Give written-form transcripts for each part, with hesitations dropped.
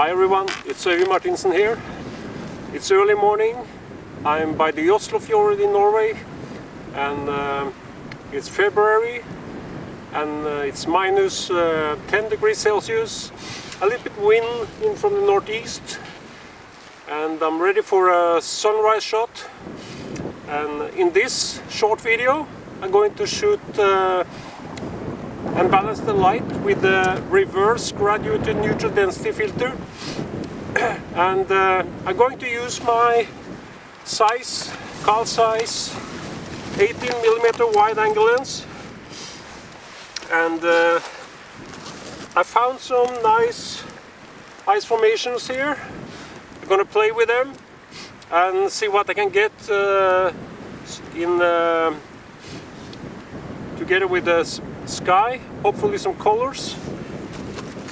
Hi everyone, it's Øyvind Martinsen here. It's early morning. I'm by the Oslo fjord in Norway, and it's February, and it's minus 10 degrees Celsius, a little bit wind in from the northeast, and I'm ready for a sunrise shot. And in this short video I'm going to shoot and balance the light with the reverse graduated neutral density filter. And I'm going to use my size, Carl size 18mm wide angle lens, and I found some nice ice formations here. I'm going to play with them and see what I can get together with the sky, hopefully some colors.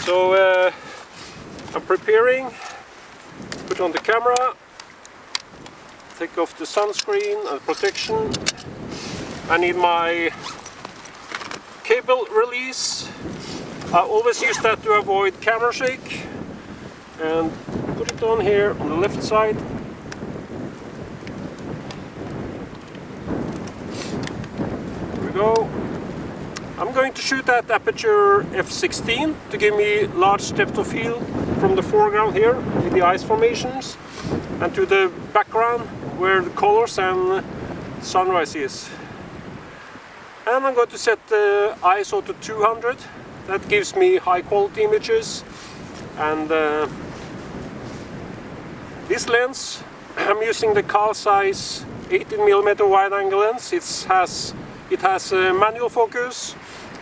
So I'm preparing, put on the camera, take off the sunscreen and protection. I need my cable release. I always use that to avoid camera shake, and put it on here on the left side. There we go. I'm going to shoot at aperture f16 to give me large depth of field from the foreground here with the ice formations, and to the background where the colors and sunrise is. And I'm going to set the ISO to 200. That gives me high quality images. And this lens, I'm using the Carl size 18mm wide angle lens. It has a manual focus,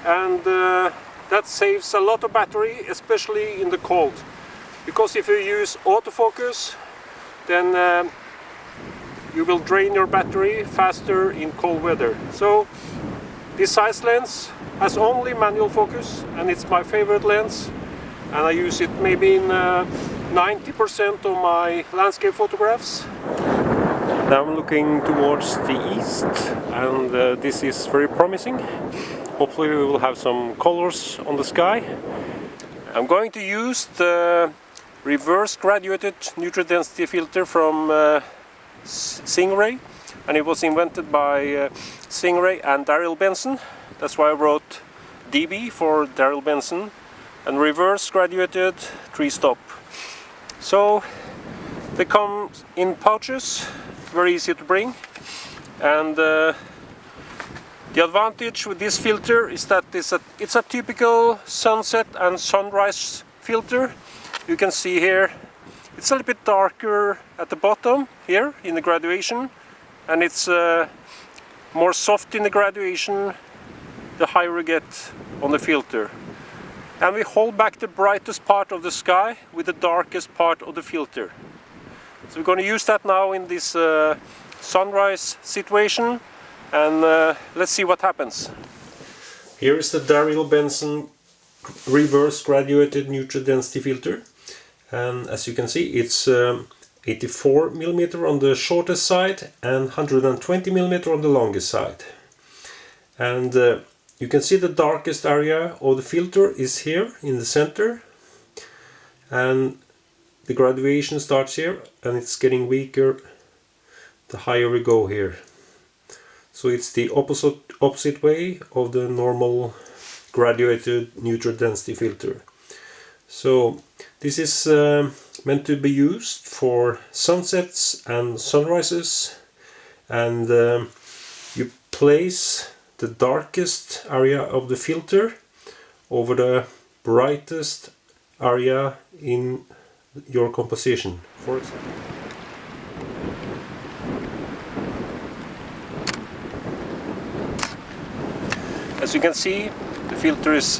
and that saves a lot of battery, especially in the cold. Because if you use autofocus, then you will drain your battery faster in cold weather. So this size lens has only manual focus, and it's my favorite lens, and I use it maybe in 90% of my landscape photographs. Now I'm looking towards the east, and this is very promising. Hopefully we will have some colors on the sky. I'm going to use the reverse graduated neutral density filter from singh-ray, and it was invented by Stingray and Daryl Benson. That's why I wrote DB for Daryl Benson, and reverse graduated 3-stop. So they come in pouches, very easy to bring, and the advantage with this filter is that it's a typical sunset and sunrise filter. You can see here it's a little bit darker at the bottom here in the graduation, and it's more soft in the graduation the higher we get on the filter. And we hold back the brightest part of the sky with the darkest part of the filter. So we're going to use that now in this sunrise situation, and let's see what happens. Here is the Daryl Benson reverse graduated neutral density filter, and as you can see it's 84mm on the shortest side and 120mm on the longest side. And you can see the darkest area of the filter is here in the center, and the graduation starts here, and it's getting weaker the higher we go here. So it's the opposite way of the normal graduated neutral density filter. So this is meant to be used for sunsets and sunrises, and you place the darkest area of the filter over the brightest area in your composition, for example. As you can see, the filter is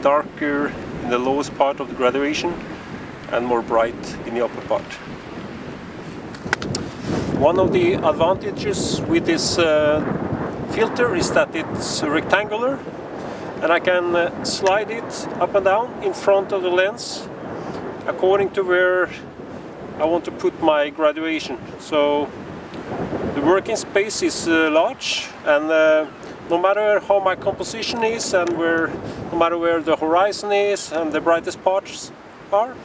darker in the lowest part of the graduation and more bright in the upper part. One of the advantages with this filter is that it's rectangular, and I can slide it up and down in front of the lens according to where I want to put my graduation. So the working space is large, and no matter how my composition is, and no matter where the horizon is and the brightest parts are,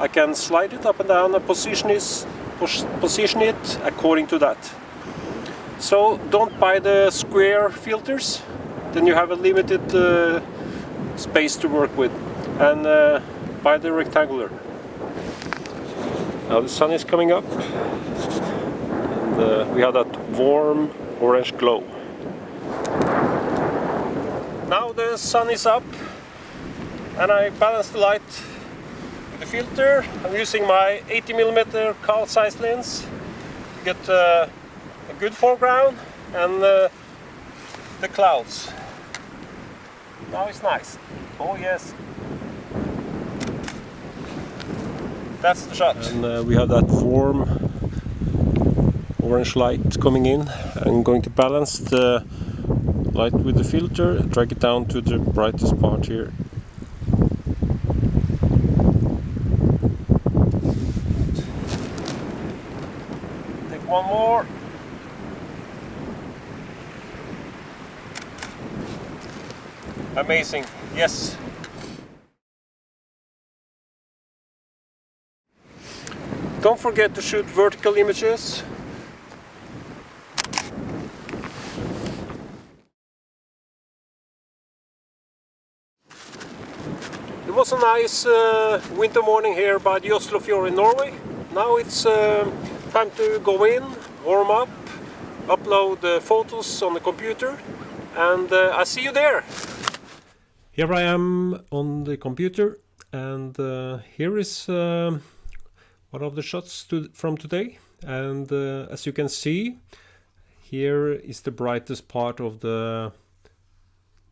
I can slide it up and down and position it according to that. So don't buy the square filters, then you have a limited space to work with, and buy the rectangular. Now the sun is coming up, and we have that warm orange glow. Now the sun is up, and I balance the light with the filter. I'm using my 80mm Carl size lens to get a good foreground and the clouds. Now it's nice. Oh yes. That's the shot. And we have that warm orange light coming in. I'm going to balance the light with the filter, drag it down to the brightest part here. Take one more. Amazing, yes. Don't forget to shoot vertical images. It was a nice winter morning here by the Oslo Fjord in Norway. Now it's time to go in, warm up, upload the photos on the computer, and I'll see you there. Here I am on the computer, and here is one of the shots from today. And as you can see, here is the brightest part of the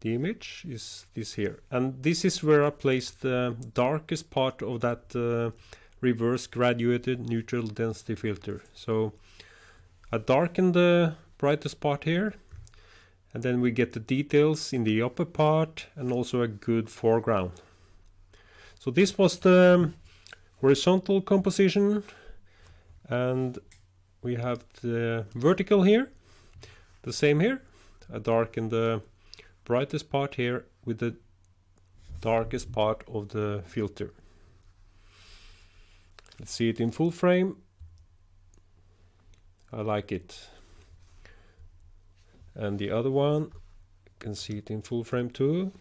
image, is this here. And this is where I placed the darkest part of that reverse graduated neutral density filter. So I darken the brightest part here, and then we get the details in the upper part and also a good foreground. So this was the horizontal composition, and we have the vertical here, the same here. I darken the brightest part here with the darkest part of the filter. Let's see it in full frame. I like it. And the other one, you can see it in full frame too.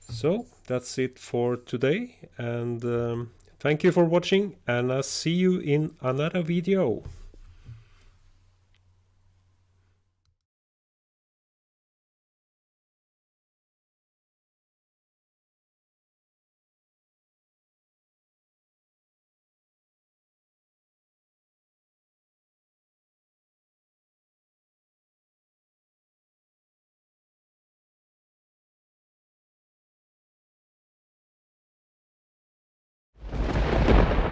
So that's it for today, and thank you for watching, and I'll see you in another video.